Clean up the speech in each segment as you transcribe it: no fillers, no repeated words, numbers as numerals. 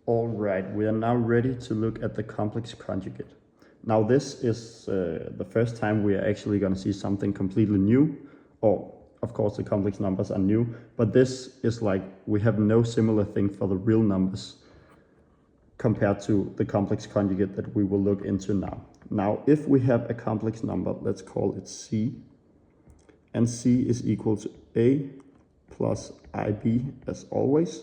All right, we are now ready to look at the complex conjugate. Now this is the first time we are actually going to see something completely new, or of course the complex numbers are new, but this is like we have no similar thing for the real numbers compared to the complex conjugate that we will look into now. Now if we have a complex number, let's call it C, and C is equal to A plus IB as always,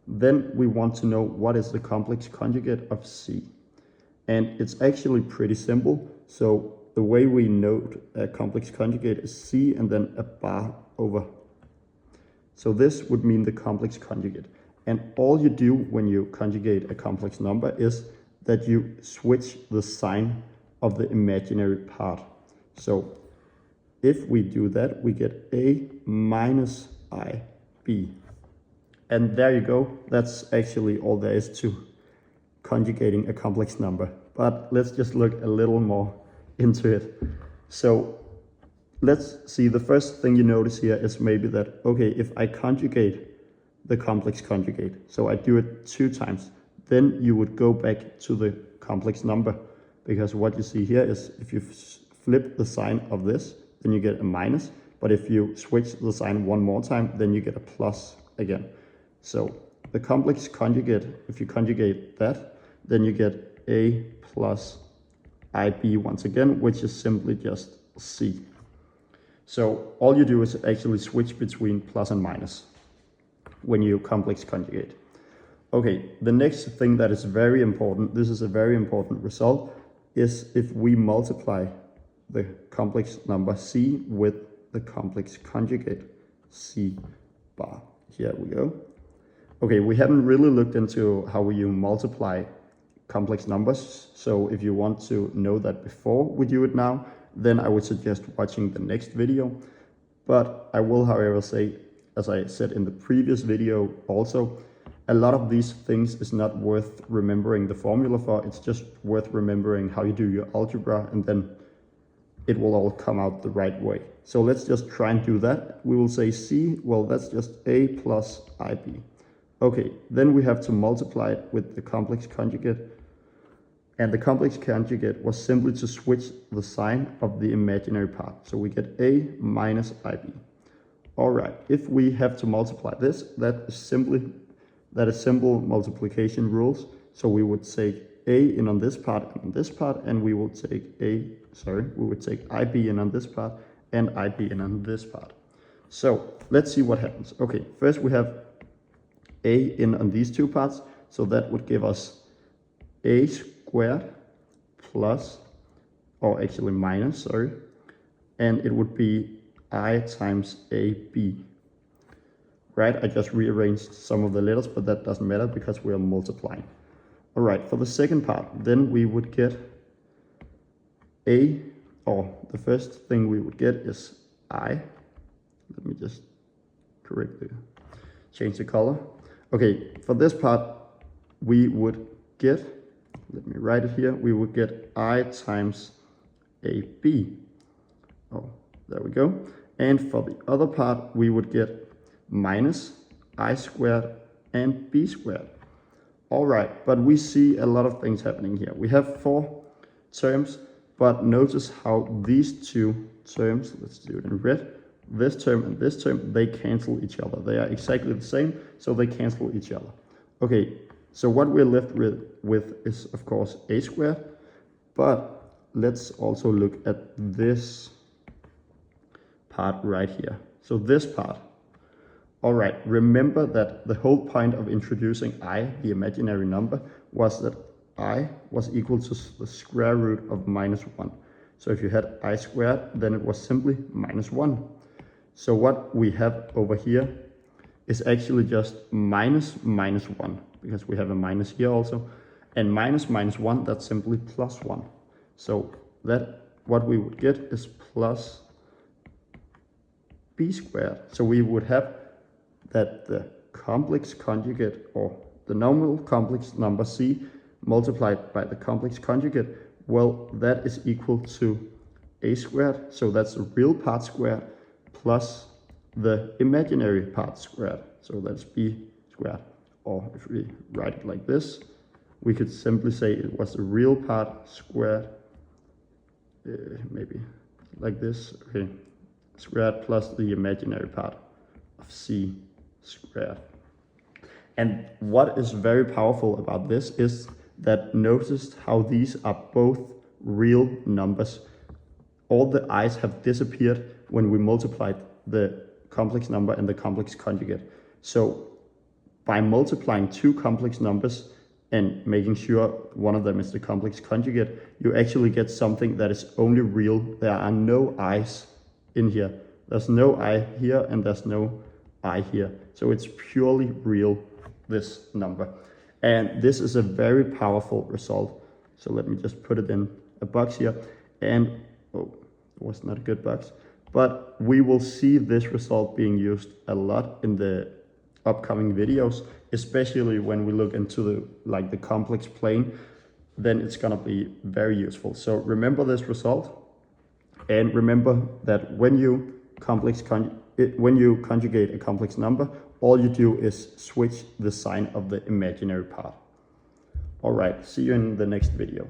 then we want to know what is the complex conjugate of C. And it's actually pretty simple. So the way we note a complex conjugate is C and then a bar over. So this would mean the complex conjugate. And all you do when you conjugate a complex number is that you switch the sign of the imaginary part. So if we do that, we get A minus IB. And there you go. That's actually all there is to conjugating a complex number. But let's just look a little more into it. So let's see, the first thing you notice here is maybe that, okay, if I conjugate the complex conjugate, so I do it 2 times, then you would go back to the complex number, because what you see here is if you flip the sign of this, then you get a minus, but if you switch the sign 1 more time, then you get a plus again. So the complex conjugate, if you conjugate that, then you get A plus IB once again, which is simply just C. So all you do is actually switch between plus and minus when you complex conjugate. Okay, the next thing that is very important, this is a very important result, is if we multiply the complex number C with the complex conjugate C bar. Here we go. Okay, we haven't really looked into how you multiply complex numbers, so if you want to know that before we do it now, then I would suggest watching the next video. But I will, however, say, as I said in the previous video also, a lot of these things is not worth remembering the formula for. It's just worth remembering how you do your algebra, and then it will all come out the right way. So let's just try and do that. We will say C, well, that's just A plus IB. Okay, then we have to multiply it with the complex conjugate. And the complex conjugate was simply to switch the sign of the imaginary part. So we get A minus IB. All right, if we have to multiply this, that is simple multiplication rules. So we would take A in on this part and on this part, and we will take IB in on this part and IB in on this part. So let's see what happens. Okay, first we have A in on these 2 parts, so that would give us A squared plus, or actually minus, sorry, and it would be I times AB. Right, I just rearranged some of the letters, but that doesn't matter because we are multiplying. All right, for the second part, then we would get A, or the first thing we would get is I. Let me just change the color. Okay, for this part, we would get, let me write it here, we would get I times AB. Oh, there we go. And for the other part, we would get minus I squared and B squared. All right, but we see a lot of things happening here. We have 4 terms, but notice how these 2 terms, let's do it in red, this term and this term, they cancel each other. They are exactly the same, so they cancel each other. Okay, so what we're left with is, of course, A squared, but let's also look at this part right here. So this part. All right, remember that the whole point of introducing I, the imaginary number, was that I was equal to the square root of minus 1. So if you had I squared, then it was simply minus 1. So what we have over here is actually just minus 1, because we have a minus here also. And minus 1, that's simply plus 1. So that what we would get is plus B squared. So we would have that the complex conjugate, or the normal complex number C multiplied by the complex conjugate, well, that is equal to A squared. So that's the real part squared plus the imaginary part squared. So that's B squared. or if we write it like this, we could simply say it was the real part squared, maybe like this, okay, squared plus the imaginary part of c squared. And what is very powerful about this is that notice how these are both real numbers. All the i's have disappeared when we multiplied the complex number and the complex conjugate. So by multiplying two complex numbers and making sure one of them is the complex conjugate, you actually get something that is only real. There are no i's in here. There's no I here and there's no I here. So it's purely real, this number. And this is a very powerful result. So let me just put it in a box here. And, oh, it was not a good box. But we will see this result being used a lot in the upcoming videos, especially when we look into the complex plane, then it's gonna be very useful. So remember this result, and remember that when you conjugate a complex number, all you do is switch the sign of the imaginary part. All right, see you in the next video.